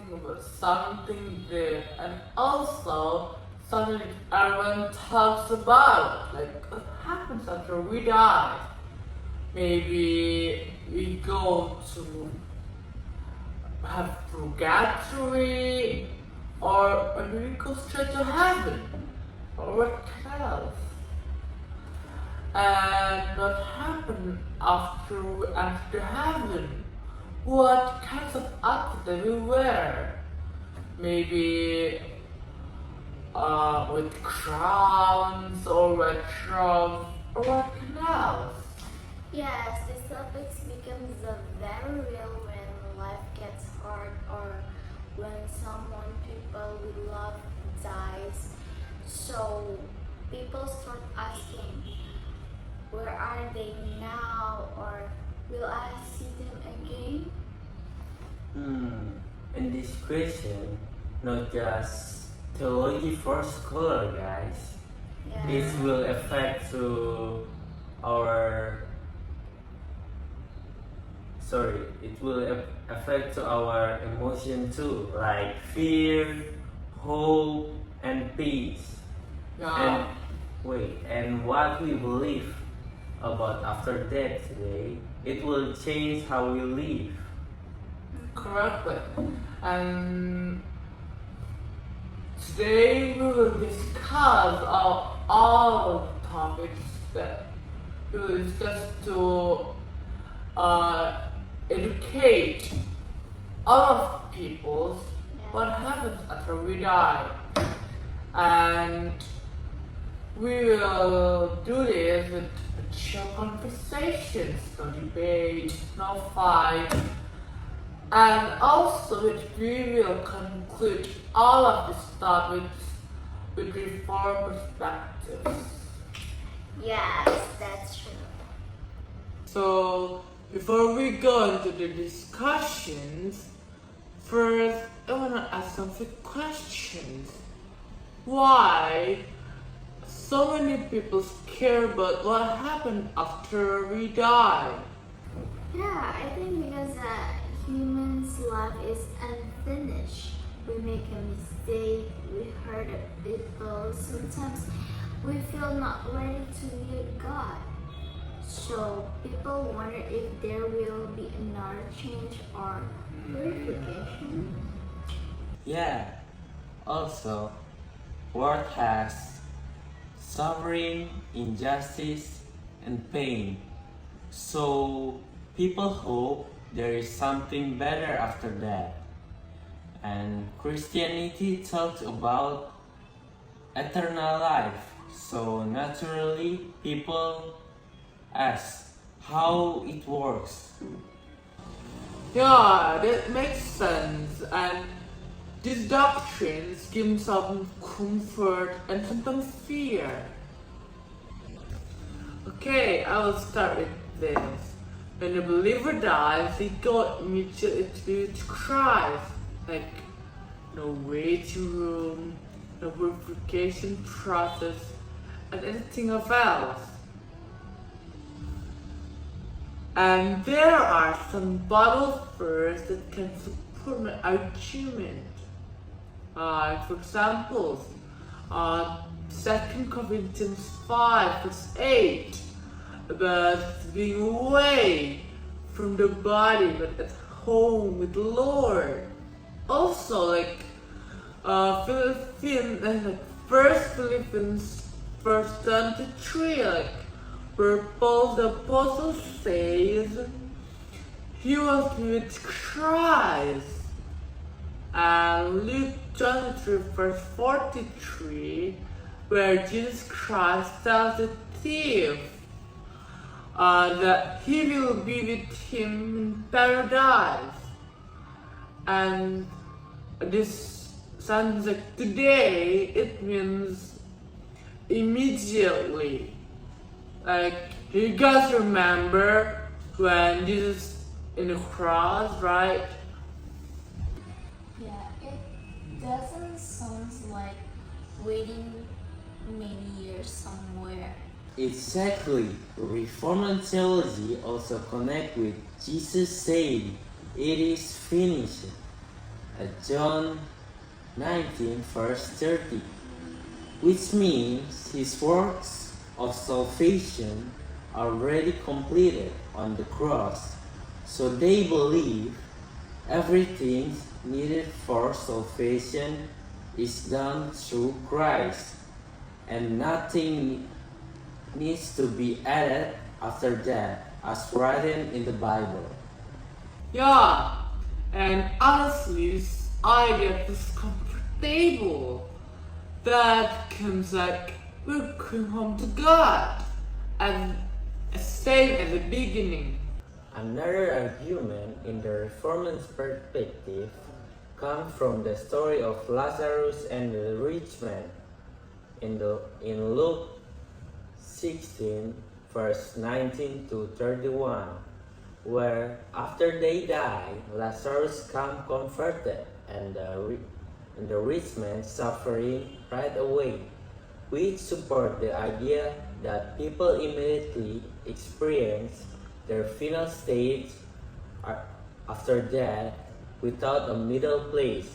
talking about something good and also something that everyone talks about, like what happens after we die. Maybe we go to have purgatory, or maybe we go straight to heaven, or what else? And what happened after we enter heaven? What kinds of outfit that we wear? Maybe with crowns or red robes or what else? Yes, this topic becomes very real when life gets hard or when someone people we love dies. So people start asking, where are they now, or will I see them again? And this question, not just theology for scholar guys, it will affect to our it will affect to our emotion too, like fear, hope, and peace. Yeah. And what we believe about after death today, it will change how we live. Correctly. And today we will discuss all the topics that we will discuss to educate all of people what happens after we die. And we will do this with chill conversations, no debate, no fight. And also we will conclude all of these topics with reform perspectives. Yes, that's true. So before we go into the discussions, first I want to ask some few questions. Why so many people care about what happened after we die? Yeah, I think because humans' life is unfinished. We make a mistake, we hurt people, sometimes we feel not ready to meet God. So people wonder if there will be another change or purification. Yeah. Also, world has suffering, injustice, and pain. So people hope there is something better after that. And Christianity talks about eternal life. So naturally, people ask how it works. Yeah, that makes sense. And these doctrines give some comfort and sometimes fear. Okay, I will start with this. When a believer dies, they go immediately to Christ. Like, no waiting room, no purification process, and anything else. And there are some Bible verses that can support my argument. For example, 2 Corinthians 5 verse 8 about being away from the body but at home with the Lord. Also, like First Philippians verse 23, like where Paul the Apostle says he was with Christ. And Luke 23 verse 43, where Jesus Christ tells the thief that he will be with him in paradise. And this sounds like today, it means immediately. Like, you guys remember when Jesus in the cross, right? Yeah, it doesn't sound like waiting many years somewhere. Exactly. Reformed theology also connect with Jesus saying, "It is finished." John 19 verse 30, which means his works of salvation are already completed on the cross. So they believe everything needed for salvation is done through Christ, and nothing needs to be added after that, as written in the Bible. Yeah, and honestly, this idea is comfortable. That comes like we're going home to God, and same at the beginning. Another argument in the Reformers' perspective comes from the story of Lazarus and the rich man in Luke 16 verse 19 to 31, where after they die, Lazarus come comforted and the rich man suffering right away, which support the idea that people immediately experience their final stage after death without a middle place,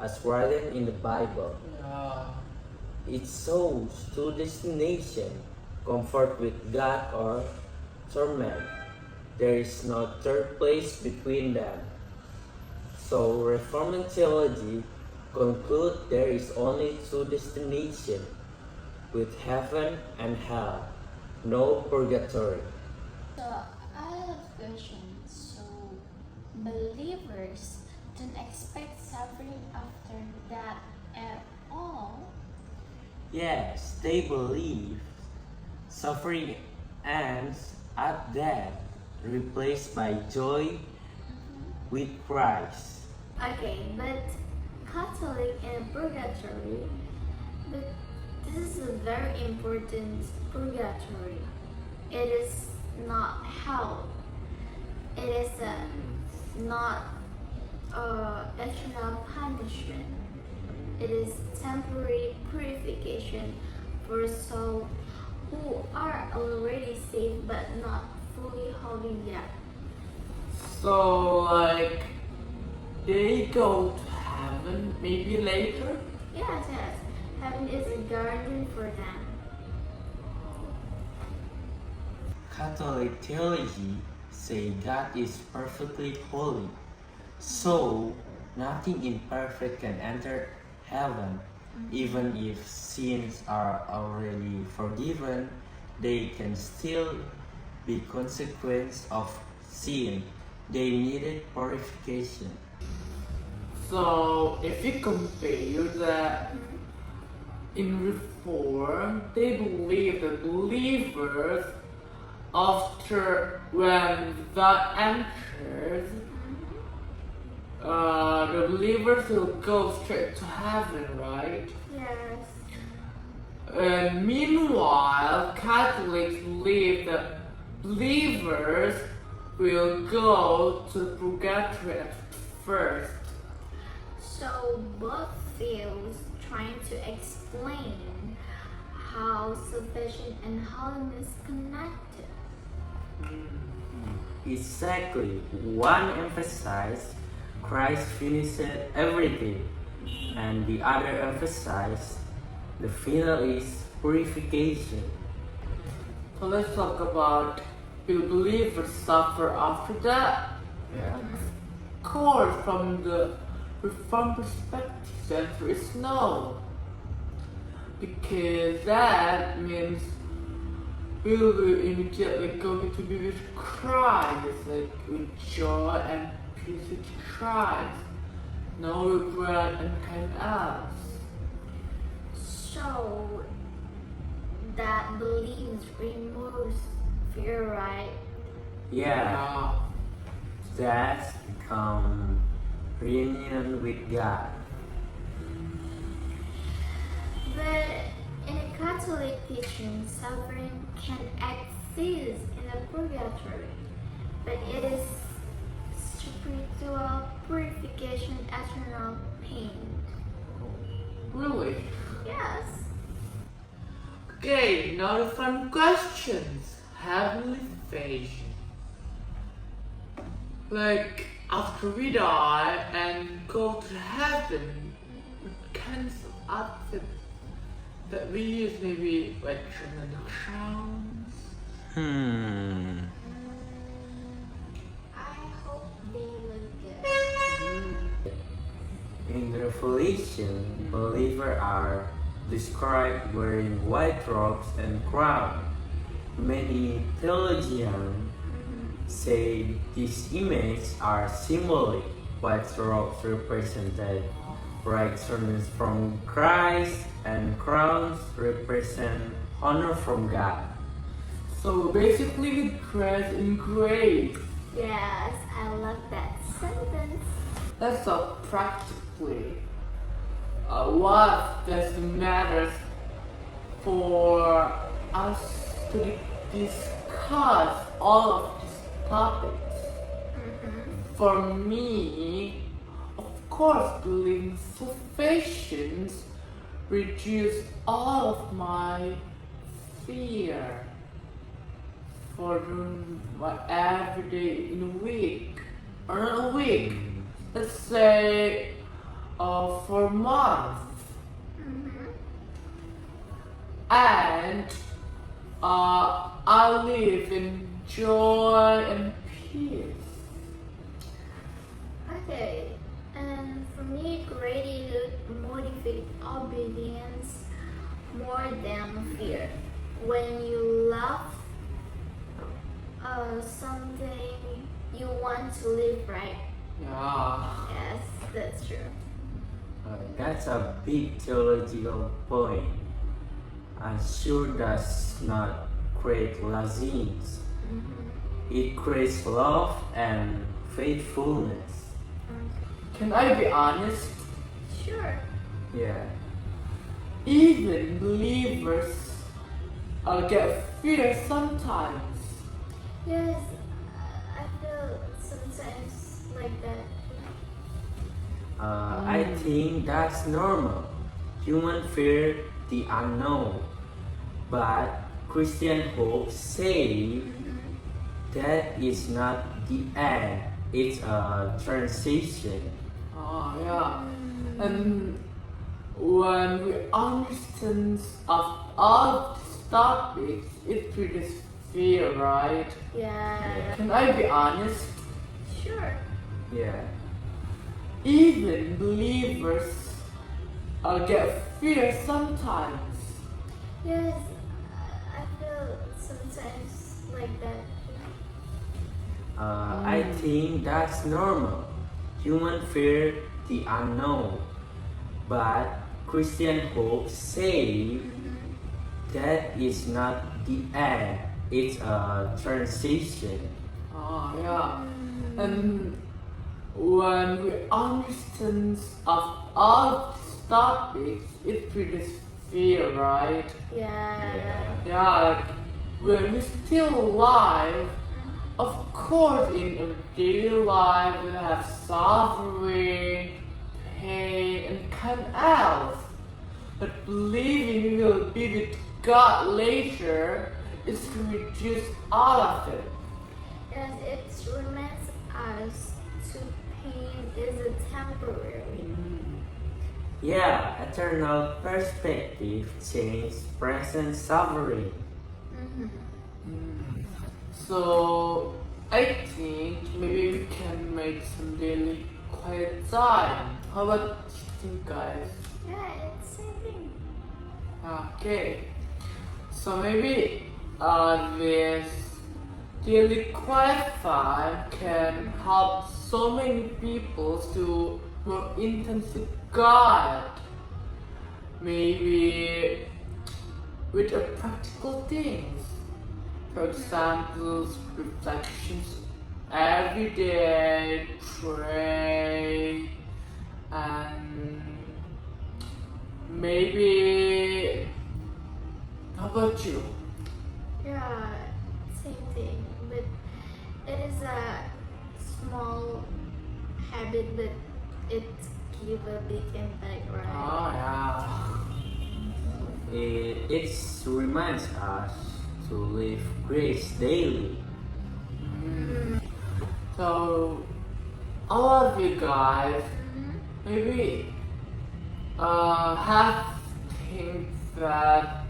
as written in the Bible. Yeah. It shows two destinations, comfort with God or torment. There is no third place between them. So Reformed theology conclude there is only two destinations, with heaven and hell, no purgatory. So I have a question. So believers don't expect suffering after that at all? Yes, they believe suffering ends at death, replaced by joy with Christ. Okay, but Catholic and purgatory, but this is a very important purgatory. It is not hell. It is not eternal punishment. It is temporary purification for souls who are already saved but not fully holy yet. So, like, they go to heaven maybe later? Yes, yes. Heaven is a garden for them. Catholic theology say God is perfectly holy, so nothing imperfect can enter heaven. Even if sins are already forgiven, they can still be consequence of sin. They needed purification. So, if you compare that in Reform, they believe that believers, after when that enters, the believers will go straight to heaven, right? Yes. And meanwhile, Catholics believe that believers will go to purgatory at first. So both fields trying to explain how salvation and holiness connected. Exactly. One emphasized Christ finished everything, and the other emphasized the final is purification. So let's talk about will believers suffer after that? Yeah. Of course, from the Reformed perspective, the answer is no. Because that means we will immediately go to be with Christ, like with joy and peace with Christ. No regret and kind else. So that belief removes fear, right? Yeah, that's become reunion with God. But in a Catholic teaching, suffering can exist in a purgatory, but it is spiritual purification, eternal pain. Really? Yes. Okay, now the fun questions. Heavenly vision. Like, after we die and go to heaven, kinds of outfit that we use, maybe like tremendous crowns. I hope they look good. In the Revelation, believers are described wearing white robes and crown. Many theologians say these images are symbolic. White robes represented righteousness from Christ, and crowns represent honor from God. So basically, we dress in grace. Yes, I love that sentence. That's so practically what does matters for us to discuss all of these topics. For me, of course, believing salvations reduce all of my fear for my everyday in a week or not a week. Let's say for a month, and I live in joy and peace. Okay, and for me, gratitude motivates obedience more than fear. When you love something, you want to live right. Yeah. Yes, that's true. That's a big theological point. Sure does not create laziness. It creates love and faithfulness. Can I be honest? Sure. Yeah. Even believers get fear sometimes. Yes, I feel sometimes like that. I think that's normal. Human fear the unknown. But Christian hope say that is not the end. It's a transition. Oh, yeah. And when we understand of all these topics, it reduces fear, right? Yeah. Can I be honest? Sure. Yeah. Even believers get fear sometimes. Yes, I feel sometimes like that. I think that's normal. Human fear the unknown. But Christian hope say that is not the end. It's a transition. Oh, yeah. And when we understand of all these topics, it reduces fear, right? Yeah. Yeah, like when we're still alive, of course, in our daily life, we have suffering, pain, and kind else. But believing we will be with God later is to reduce all of it. Yes, it reminds us to pain is a temporary. Yeah, eternal perspective change present suffering. So I think maybe we can make some daily quiet time. How about you think, guys? Yeah, it's same thing. Okay. So maybe this daily quiet time can help so many people to more intensive God. Maybe with a practical things. For example, reflections every day, pray, and maybe. How about you? Yeah, same thing. But it is a small habit, but it give a big impact, right? Oh yeah. It reminds us to live grace daily. So all of you guys maybe have think that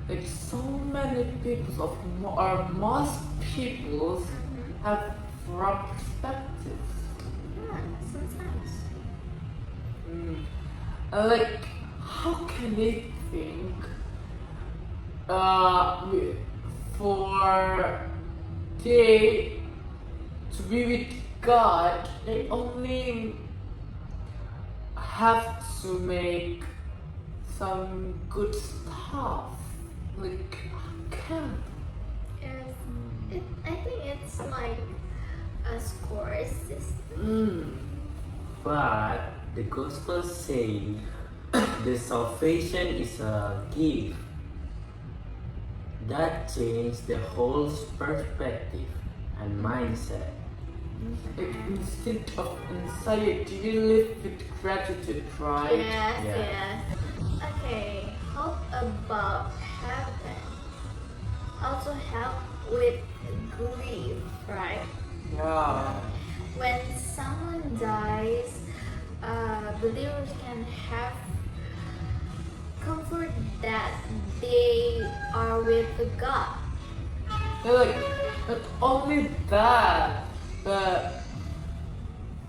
like so many people or most people have wrong perspectives. Yeah, sometimes. Like how can they think for they to be with God, they only have to make some good stuff. Like, how can? Yes, I think it's like a score system. But the gospel says the salvation is a gift that changes the whole perspective and mindset. Like, instead of anxiety, you live with gratitude, right? Yes, Yeah. yes. Okay, how about heaven? Also help with grief, right? Yeah. When someone dies, believers can have comfort that they are with God. They're like, not only that, but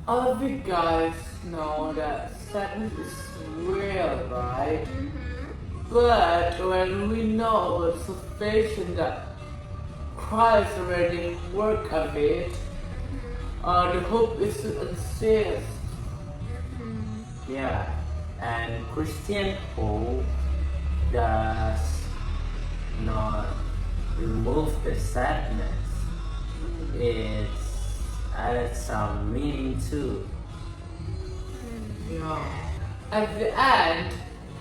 all of you guys know that sadness is real, right? But when we know about salvation that Christ already worked of it, the hope is to exist. Yeah, and Christian hope does not remove the sadness. It's added some meaning too. Yeah. At the end,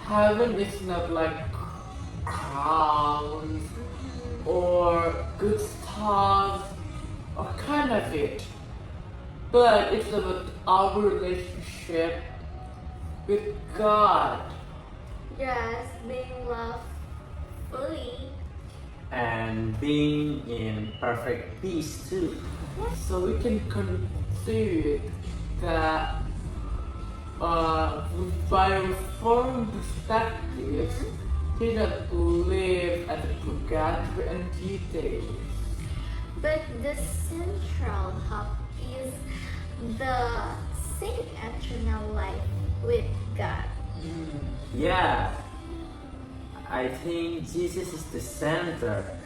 heaven is not like crowns or good stuff or kind of it, but it's about our relationship with God. Yes, being loved fully. And being in perfect peace too. So we can conclude that by reformed perspectives, we don't live at the purgatory and details. But the central hub is the same eternal life with God. Yeah, I think Jesus is the center.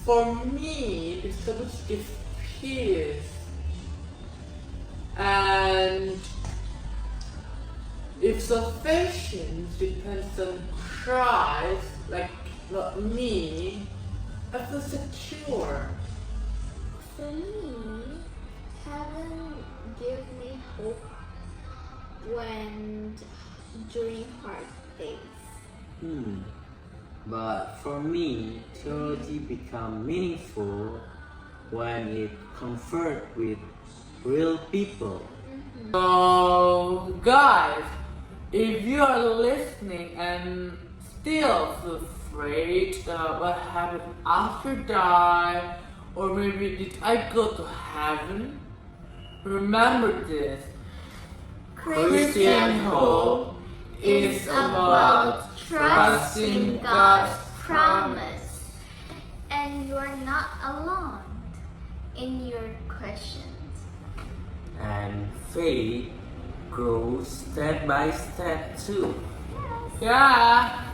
For me, the Sabbath gives peace. And if salvation depends on Christ, like not me, I feel secure. For me, heaven gives me hope when during hard days. But for me, theology becomes meaningful when it comforts with real people. So, guys, if you are listening and still feel afraid what happened after die, or maybe did I go to heaven? Remember this. Christian hope is about trusting God's promise. And you are not alone in your questions. And faith grows step by step too. Yeah.